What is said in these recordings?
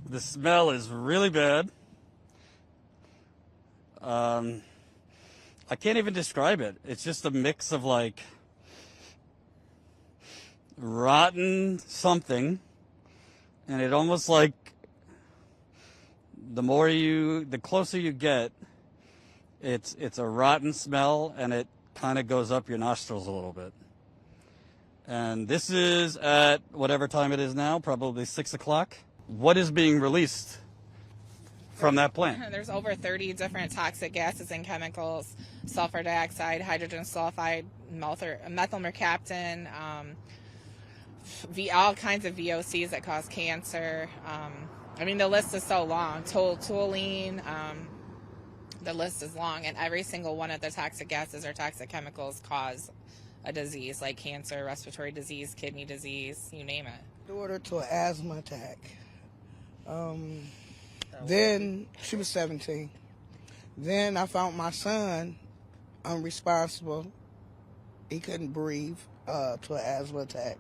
The smell is really bad. I can't even describe it. It's just a mix of like rotten something, and it almost like the closer you get, it's a rotten smell, and it kind of goes up your nostrils a little bit. And this is at whatever time it is now, probably 6 o'clock. What is being released from that plant? There's over 30 different toxic gases and chemicals: sulfur dioxide, hydrogen sulfide, methyl mercaptan, all kinds of VOCs that cause cancer. I mean, the list is so long. Toluene, the list is long, and every single one of the toxic gases or toxic chemicals cause a disease like cancer, respiratory disease, kidney disease, you name it. Daughter to an asthma attack. Then she was 17. Then I found my son unresponsible. He couldn't breathe to an asthma attack.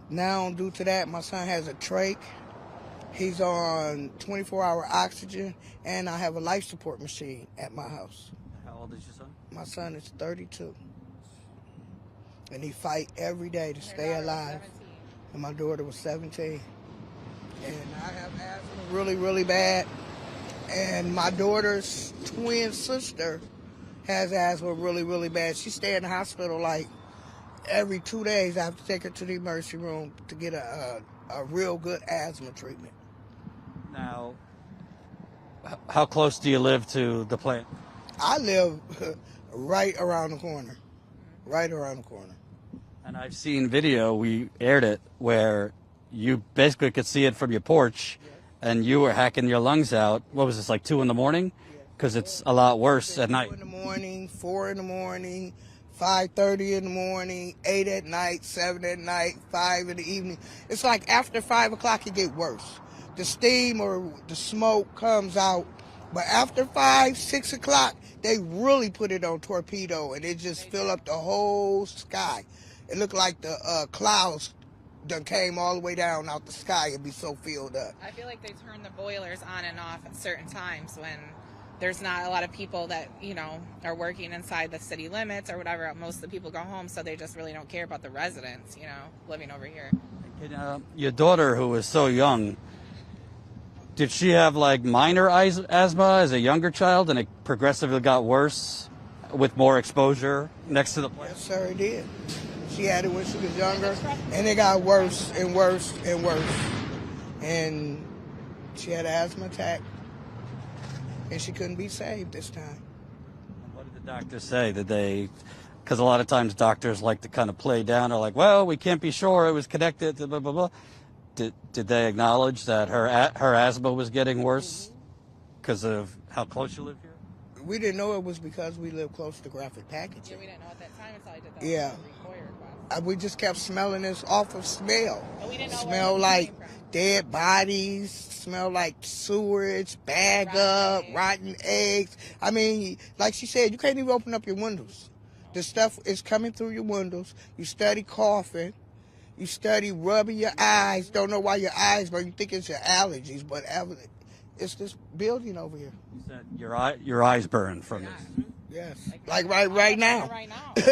Now, due to that, my son has a trach. He's on 24-hour oxygen, and I have a life support machine at my house. How old is your son? My son is 32. And he fight every day to stay alive. And my daughter was 17. And I have asthma really, really bad. And my daughter's twin sister has asthma really, really bad. She stay in the hospital like every 2 days. I have to take her to the emergency room to get a real good asthma treatment. Now, how close do you live to the plant? I live right around the corner. Right around the corner. And I've seen video, we aired it, where you basically could see it from your porch, and you were hacking your lungs out. What was this, like 2 in the morning? Because it's a lot worse at night. 2 in the morning, 4 in the morning, 5:30 in the morning, 8 at night, 7 at night, 5 in the evening. It's like after 5 o'clock it gets worse. The steam or the smoke comes out, but after 5, 6 o'clock, they really put it on torpedo, and it just fill up the whole sky. It looked like the clouds done came all the way down out the sky. It'd be so filled up. I feel like they turn the boilers on and off at certain times when there's not a lot of people that, are working inside the city limits or whatever. Most of the people go home, so they just really don't care about the residents, living over here. Your daughter, who was so young, did she have like minor asthma as a younger child, and it progressively got worse with more exposure next to the plant? Yes, sir, it did. She had it when she was younger, and it got worse and worse and worse. And she had an asthma attack, and she couldn't be saved this time. What did the doctors say? Because a lot of times doctors like to kind of play down. They're like, well, we can't be sure it was connected to blah, blah, blah. Did they acknowledge that her asthma was getting worse because of how close you live here? We didn't know it was because we live close to graphic packaging. Yeah, we didn't know at that time until I did that. Yeah. We just kept smelling this off of smell. We didn't know smell like dead bodies, smell like sewage, rotten eggs. I mean, like she said, you can't even open up your windows. The stuff is coming through your windows. You study coughing. You study rubbing your eyes. Don't know why your eyes burn. You think it's your allergies, but it's this building over here. You said your eyes burn from this. Yes, like right now.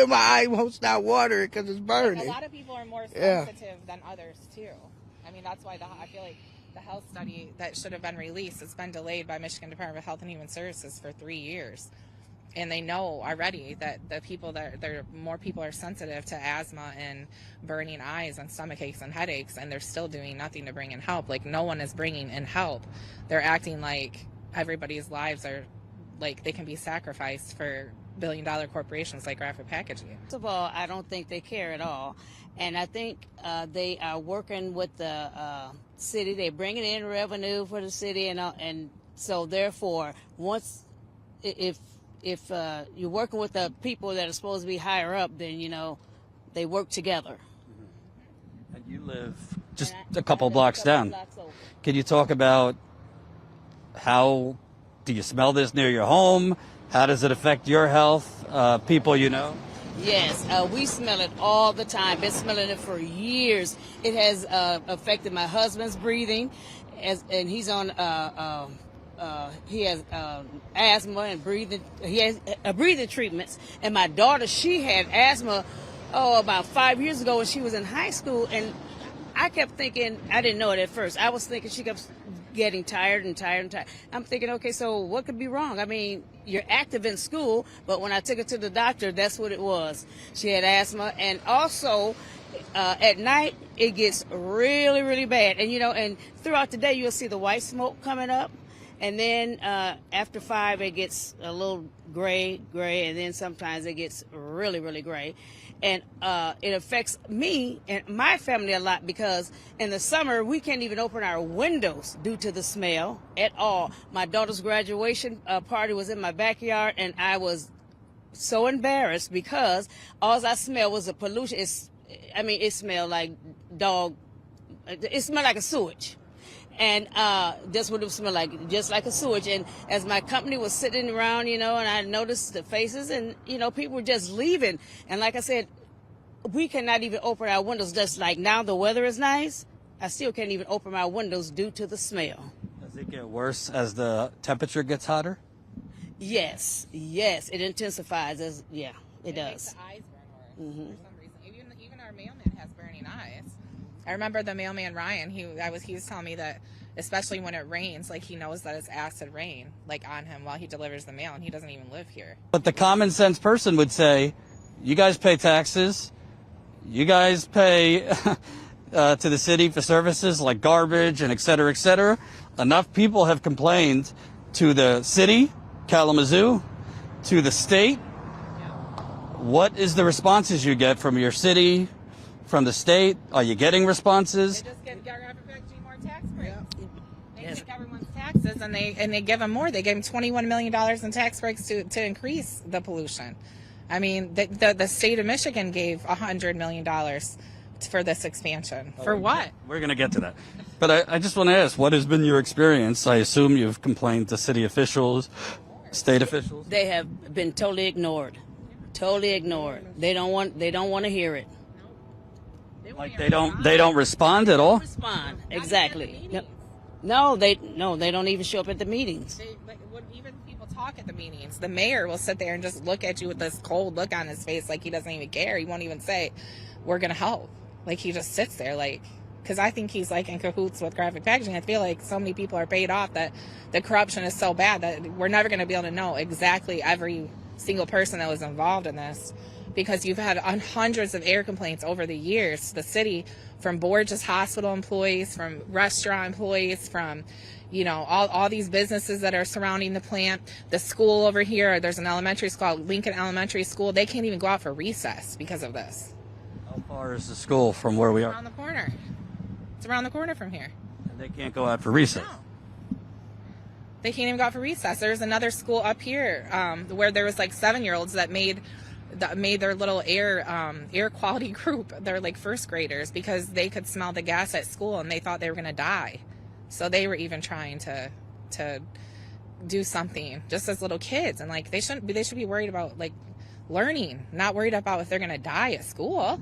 My eye won't stop watering because it's burning. A lot of people are more sensitive than others too. I mean, that's why I feel like the health study that should have been released, it's been delayed by Michigan Department of Health and Human Services for 3 years. And they know already that more people are sensitive to asthma and burning eyes and stomach aches and headaches, and they're still doing nothing to bring in help. Like, no one is bringing in help. They're acting like everybody's lives are, like, they can be sacrificed for billion-dollar corporations like graphic packaging. First of all, I don't think they care at all. And I think they are working with the city. They're bringing in revenue for the city. And so, therefore, if you're working with the people that are supposed to be higher up, then, they work together. And you live just a couple blocks down. Can you talk about how do you smell this near your home? How does it affect your health? People you know? Yes, we smell it all the time. Been smelling it for years. It has affected my husband's breathing, and he's on he has asthma and breathing. He has breathing treatments. And my daughter, she had asthma about 5 years ago when she was in high school, and I kept thinking, I didn't know it at first. I was thinking she kept getting tired and tired and tired. I'm thinking, okay, so what could be wrong? I mean, you're active in school, but when I took her to the doctor, that's what it was. She had asthma, and also at night it gets really, really bad. And and throughout the day you'll see the white smoke coming up, and then after 5 it gets a little gray, and then sometimes it gets really, really gray. And it affects me and my family a lot because in the summer we can't even open our windows due to the smell at all. My daughter's graduation party was in my backyard, and I was so embarrassed because all I smelled was the pollution. It smelled like dog. It smelled like a sewage. And that's what it smelled like, just like a sewage. And as my company was sitting around, and I noticed the faces, and, people were just leaving. And like I said, we cannot even open our windows. Just like now the weather is nice, I still can't even open my windows due to the smell. Does it get worse as the temperature gets hotter? Yes, it intensifies. It does. Makes the eyes burn worse for some reason. Even our mailman has burning eyes. I remember the mailman Ryan. He was telling me that especially when it rains, like he knows that it's acid rain, like on him while he delivers the mail, and he doesn't even live here. But the common sense person would say, you guys pay taxes, you guys pay to the city for services like garbage and et cetera, et cetera. Enough people have complained to the city, Kalamazoo, to the state. What is the responses you get from your city, from the state? Are you getting responses? They just get more tax breaks. They take everyone's taxes and they give them more. They gave them $21 million in tax breaks to increase the pollution. I mean, the state of Michigan gave $100 million for this expansion. For what? We're going to get to that. But I just want to ask, what has been your experience? I assume you've complained to city officials, state officials? They have been totally ignored. Totally ignored. They don't want to hear it. Like they don't respond at all? Respond. Exactly. No, they don't even show up at the meetings. Even people talk at the meetings. The mayor will sit there and just look at you with this cold look on his face, like he doesn't even care. He won't even say, "We're gonna help." Like he just sits there, like, because I think he's like in cahoots with graphic packaging. I feel like so many people are paid off that the corruption is so bad that we're never gonna be able to know exactly every single person that was involved in this, because you've had hundreds of air complaints over the years to the city, from Borges Hospital employees, from restaurant employees, from all these businesses that are surrounding the plant. The school over here, there's an elementary school called Lincoln Elementary School. They can't even go out for recess because of this. How far is the school from where we are? Around the corner. It's around the corner from here. And they can't go out for recess. No. They can't even go out for recess. There's another school up here where there was like 7-year-olds that made their little air quality group. They're like first graders because they could smell the gas at school and they thought they were going to die. So they were even trying to do something just as little kids, and like they should be worried about like learning, not worried about if they're going to die at school.